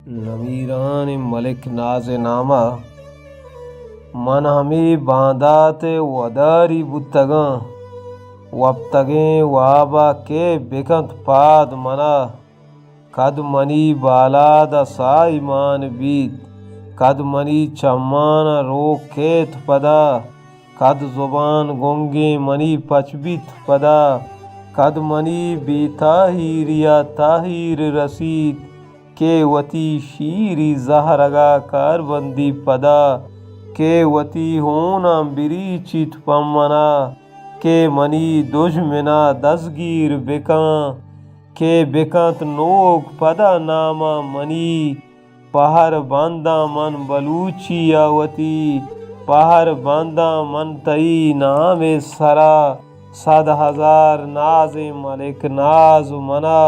नमीरान मलिक नाज नामा मन हमें बांधाते वदारी बुतगा वब्तगे वाबा के बेकंत पाद मना कद मनी बालाद साईमान बीत कद मनी चम्मान रोकेत पदा कद जुबान गोंगे मनी पचबित पदा कद मनी बेताहिरिया ताहिर रसीद के वती शीरी जहरगा कारबंदी पदा के वती होना बिरीचित पमना के मनी दुश्मना दसगीर बेका के बेकंत नोक पदा नामा मनी पहर बांदा मन बलूची आवती पहर बांदा मन तई नामे सरा 7,000 नाज़े मलिक नाज मना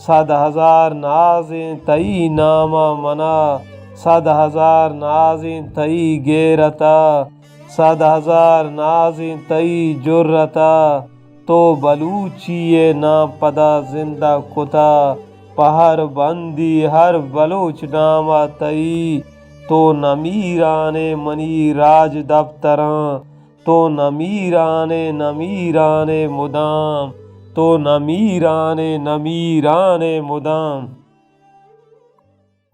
7,000 नाज़े तई नामा मना 7,000 नाज़े तई गेरता 7,000 नाज़े तई जुर्रता तो बलूचिए ना पदा जिंदा कुता पहर बंदी हर बलूच नामा तई तो नमीराने मनी राज दफ्तरा तो नमीराने मुदाम तो नमीराने मुदाम।